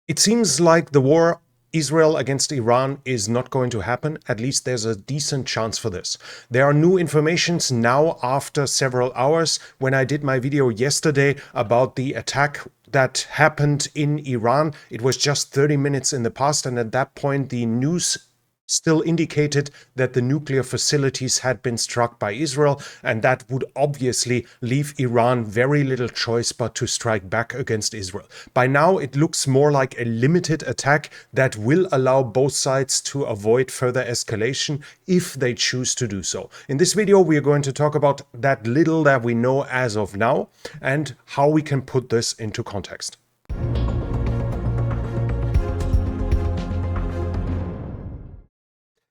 It seems like the war Israel against Iran is not going to happen. At least there's a decent chance for this. There are new informations now after several hours. When I did my video yesterday about the attack that happened in Iran, it was just 30 minutes in the past. And at that point, the news still indicated that the nuclear facilities had been struck by Israel, and that would obviously leave Iran very little choice but to strike back against Israel. By now, it looks more like a limited attack that will allow both sides to avoid further escalation if they choose to do so. In this video, we are going to talk about that little that we know as of now and how we can put this into context.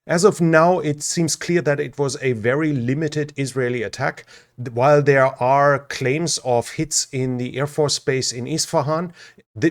As of now, it seems clear that it was a very limited Israeli attack. While there are claims of hits in the Air Force base in Isfahan,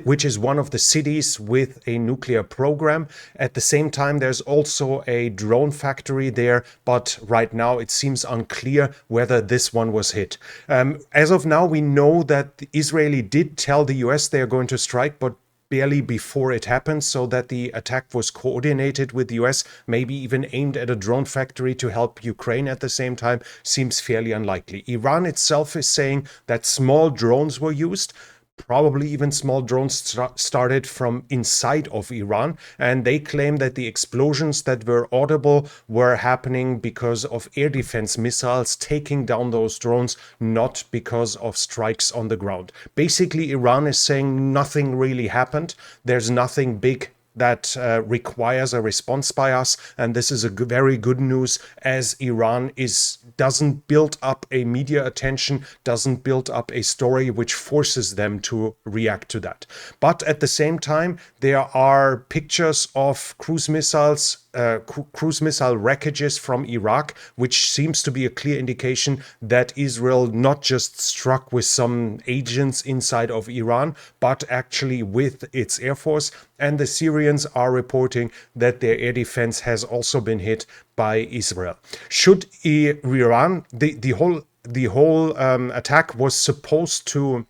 which is one of the cities with a nuclear program, at the same time, there's also a drone factory there, but right now it seems unclear whether this one was hit. As of now, we know that Israeli did tell the US they are going to strike, but barely before it happened, so that the attack was coordinated with the US, maybe even aimed at a drone factory to help Ukraine at the same time, seems fairly unlikely. Iran itself is saying that small drones were used. Probably even small drones started from inside of Iran, and they claim that the explosions that were audible were happening because of air defense missiles taking down those drones, not because of strikes on the ground. Basically, Iran is saying nothing really happened. There's nothing big that requires a response by us, and this is a very good news, as Iran doesn't build up a media attention, doesn't build up a story which forces them to react to that. But at the same time, there are pictures of cruise missile wreckages from Iraq, which seems to be a clear indication that Israel not just struck with some agents inside of Iran, but actually with its air force. And the Syrians are reporting that their air defense has also been hit by Israel. Should Iran, the whole attack was supposed to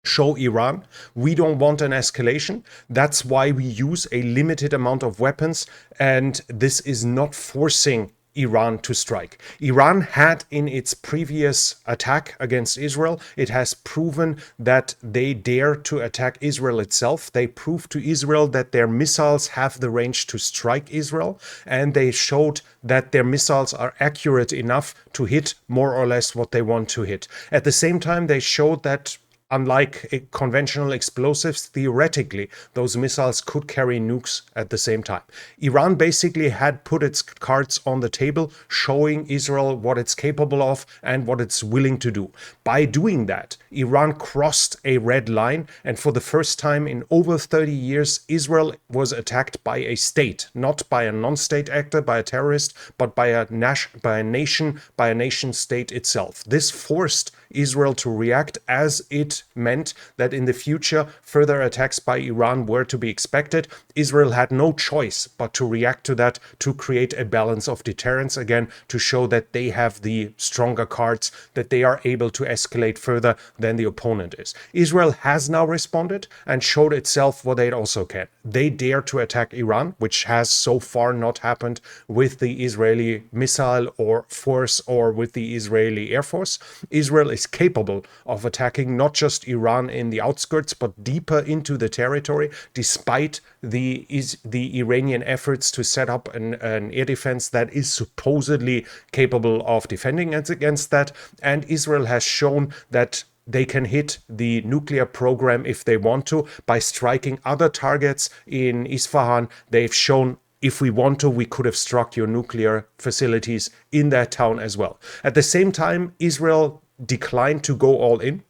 show Iran, we don't want an escalation. That's why we use a limited amount of weapons, and this is not forcing Iran to strike. Iran had in its previous attack against Israel, it has proven that they dare to attack Israel itself. They proved to Israel that their missiles have the range to strike Israel, and they showed that their missiles are accurate enough to hit more or less what they want to hit. At the same time, they showed that unlike conventional explosives, theoretically, those missiles could carry nukes at the same time. Iran basically had put its cards on the table, showing Israel what it's capable of and what it's willing to do. By doing that, Iran crossed a red line, and for the first time in over 30 years, Israel was attacked by a state, not by a non-state actor, by a terrorist, but by a nation state itself. This forced Israel to react, as it meant that in the future further attacks by Iran were to be expected. Israel had no choice but to react to that, to create a balance of deterrence again, to show that they have the stronger cards, that they are able to escalate further than the opponent is. Israel has now responded and showed itself what they also can. They dare to attack Iran, which has so far not happened with the Israeli missile or force or with the Israeli Air Force. Israel is capable of attacking not just Iran in the outskirts, but deeper into the territory, despite the Iranian efforts to set up an air defense that is supposedly capable of defending against that. And Israel has shown that they can hit the nuclear program if they want to by striking other targets in Isfahan. They've shown, if we want to, we could have struck your nuclear facilities in that town as well. At the same time, Israel declined to go all in.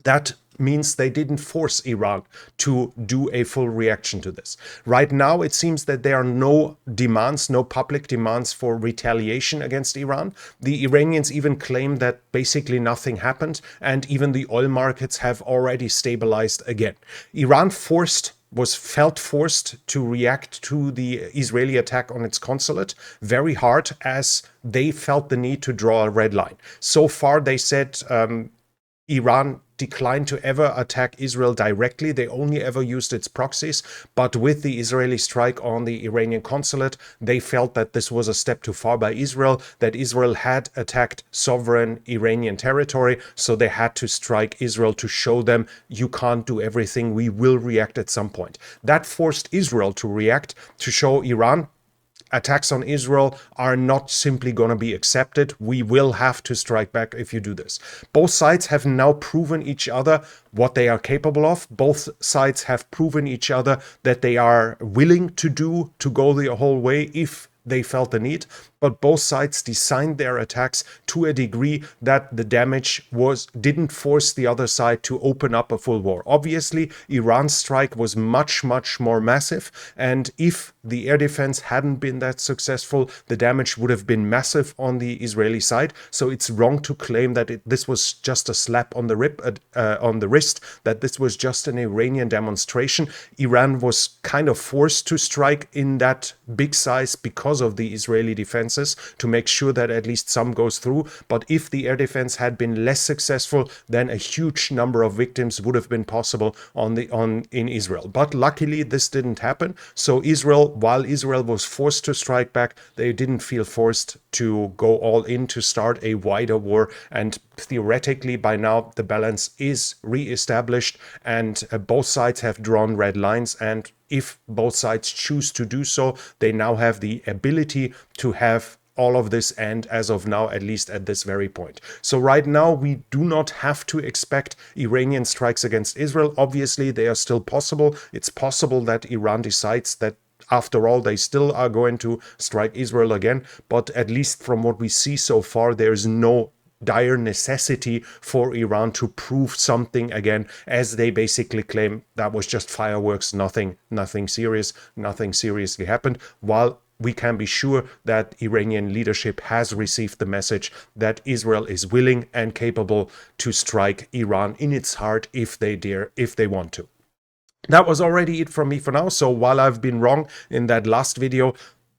That means they didn't force Iran to do a full reaction to this. Right now, it seems that there are no demands, no public demands for retaliation against Iran. The Iranians even claim that basically nothing happened, and even the oil markets have already stabilized again. Iran felt forced to react to the Israeli attack on its consulate very hard, as they felt the need to draw a red line. So far, they said Iran declined to ever attack Israel directly. They only ever used its proxies. But with the Israeli strike on the Iranian consulate, they felt that this was a step too far by Israel, that Israel had attacked sovereign Iranian territory. So they had to strike Israel to show them, you can't do everything. We will react at some point. That forced Israel to react, to show Iran, attacks on Israel are not simply going to be accepted. We will have to strike back if you do this. Both sides have now proven each other what they are capable of. Both sides have proven each other that they are willing to go the whole way if they felt the need. But both sides designed their attacks to a degree that the damage didn't force the other side to open up a full war. Obviously, Iran's strike was much, much more massive. And if the air defense hadn't been that successful, the damage would have been massive on the Israeli side. So it's wrong to claim that this was just a slap on the wrist, that this was just an Iranian demonstration. Iran was kind of forced to strike in that big size because of the Israeli defense, to make sure that at least some goes through. But if the air defense had been less successful, then a huge number of victims would have been possible in Israel. But luckily this didn't happen. So while Israel was forced to strike back, they didn't feel forced to go all in to start a wider war. And theoretically by now the balance is re-established, and both sides have drawn red lines. And if both sides choose to do so, they now have the ability to have all of this end as of now, at least at this very point. So right now, we do not have to expect Iranian strikes against Israel. Obviously, they are still possible. It's possible that Iran decides that after all, they still are going to strike Israel again. But at least from what we see so far, there is no dire necessity for Iran to prove something again, as they basically claim that was just fireworks, nothing serious, nothing seriously happened, while we can be sure that Iranian leadership has received the message that Israel is willing and capable to strike Iran in its heart if they dare, if they want to. That was already it from me for now. So while I've been wrong in that last video,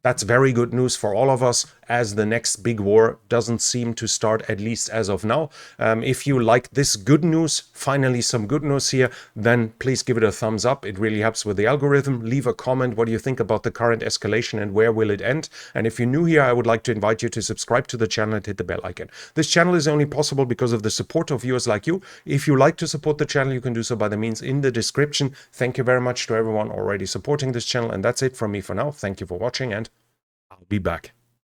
that's very good news for all of us, as the next big war doesn't seem to start, at least as of now. If you like this good news, finally some good news here, then please give it a thumbs up. It really helps with the algorithm. Leave a comment. What do you think about the current escalation and where will it end? And if you're new here, I would like to invite you to subscribe to the channel and hit the bell icon. This channel is only possible because of the support of viewers like you. If you like to support the channel, you can do so by the means in the description. Thank you very much to everyone already supporting this channel. And that's it from me for now. Thank you for watching, and I'll be back.